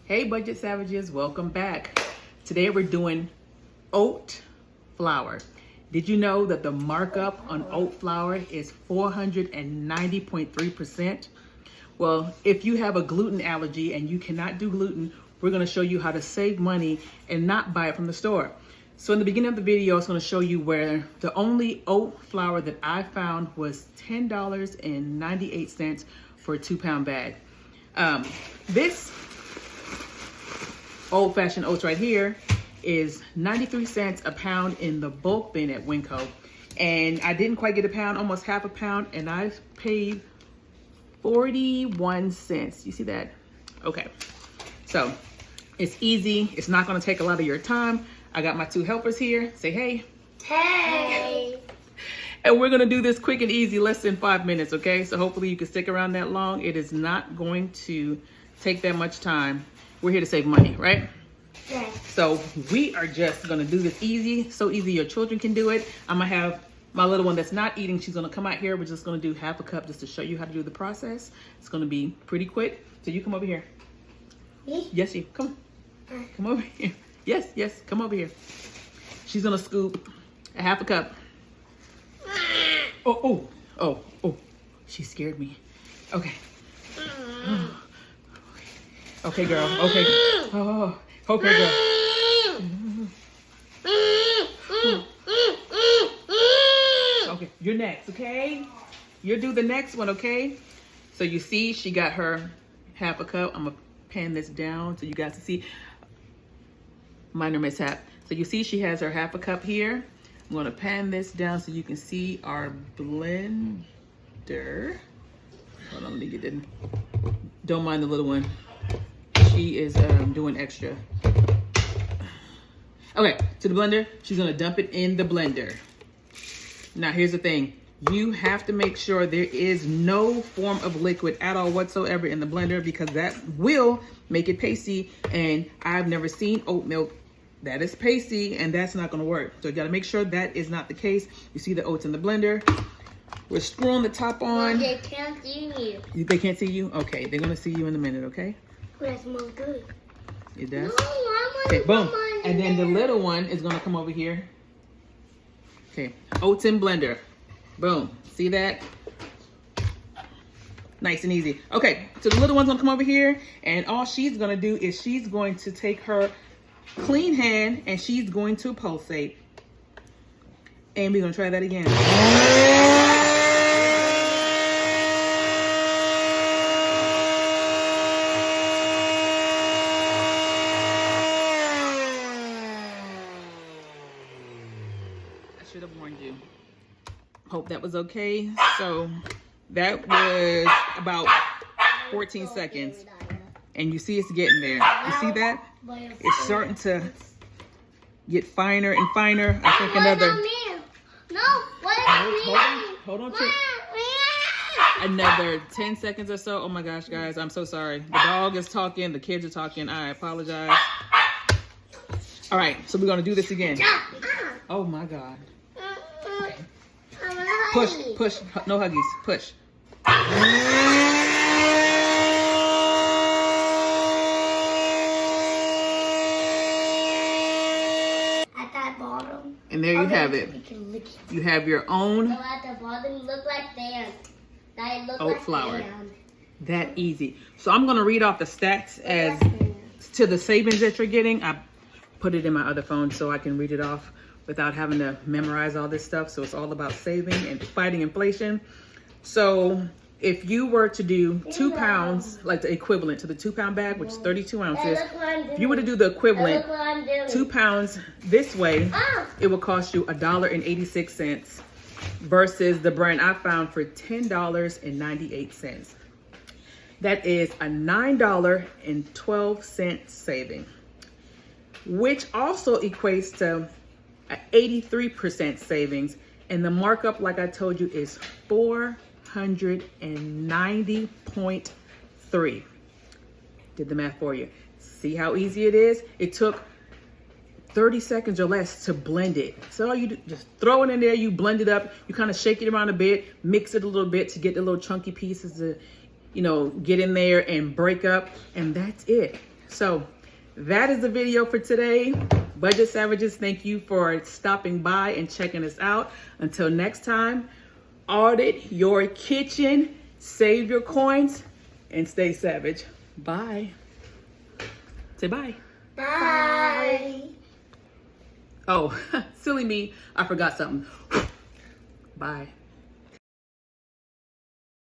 Hey Budget Savages, welcome back. Today we're doing oat flour. Did you know that the markup on oat flour is 490.3%? Well, if you have a gluten allergy and you cannot do gluten, we're going to show you how to save money and not buy it from the store. So in the beginning of the video, it's going to show you where the only oat flour that I found was $10.98 for a 2-pound bag. This old-fashioned oats right here is 93 cents a pound in the bulk bin at Winco. And I didn't quite get a pound, almost half a pound, and I paid 41 cents. You see that? Okay. So it's easy. It's not going to take a lot of your time. I got my 2 helpers here. Say hey. Hey. And we're going to do this quick and easy, less than 5 minutes, okay? So hopefully you can stick around that long. It is not going to take that much time. We're here to save money, right? Yes. So we are just going to do this easy, so easy your children can do it. I'm going to have my little one that's not eating. She's going to come out here. We're just going to do half a cup just to show you how to do the process. It's going to be pretty quick. So you come over here. Me? Yes, you. Come. Come over here. Yes, yes. Come over here. She's going to scoop a half a cup. Oh. She scared me. Okay. Okay, girl. Okay. Oh, okay, girl. Okay, you're next, okay? You do the next one, okay? So you see she got her half a cup. I'm gonna pan this down so you guys can see. Minor mishap. So you see she has her half a cup here. I'm gonna pan this down so you can see our blender. Hold on, let me get in. Don't mind the little one. She is doing extra. Okay, to the blender, she's gonna dump it in the blender. Now here's the thing. You have to make sure there is no form of liquid at all whatsoever in the blender, because that will make it pasty, and I've never seen oat milk that is pasty, and that's not gonna work. So you gotta make sure that is not the case. You see the oats in the blender. We're screwing the top on. They can't see me. They can't see you? Okay, they're gonna see you in a minute, okay? That smells good. It does? No, I Okay, boom. put mine And then the there. little one is gonna come over here. Okay, oats in blender. Boom, see that? Nice and easy. Okay, so the little one's gonna come over here, and all she's gonna do is she's going to take her clean hand and she's going to pulsate. And we're gonna try that again. Should have warned you. Hope that was okay. So that was about 14 seconds. And you see it's getting there. You see that? It's starting to get finer and finer. I think another... Hold on to another 10 seconds or so. Oh my gosh, guys, I'm so sorry. The dog is talking, the kids are talking. I apologize. All right, so we're gonna do this again. Oh my God. Push, push, no huggies, push. At that bottom. And there you have it. You have your own So at the bottom, look like sand. That look oat like flour. sand. That easy. So I'm gonna read off the stats as to the savings that you're getting. I put it in my other phone so I can read it off without having to memorize all this stuff. So it's all about saving and fighting inflation. So if you were to do 2 pounds, like the equivalent to the 2-pound bag, which is 32 ounces, if you were to do the equivalent 2 pounds this way, it would cost you $1.86 versus the brand I found for $10.98. That is a $9.12 saving, which also equates to an 83% savings. And the markup, like I told you, is 490.3. Did the math for you. See how easy it is? It took 30 seconds or less to blend it. So all you do, just throw it in there, you blend it up, you kind of shake it around a bit, mix it a little bit to get the little chunky pieces to, you know, get in there and break up, and that's it. So that is the video for today. Budget Savages, thank you for stopping by and checking us out. Until next time, audit your kitchen, save your coins, and stay savage. Bye. Say bye. Bye. Oh, silly me. I forgot something. Bye.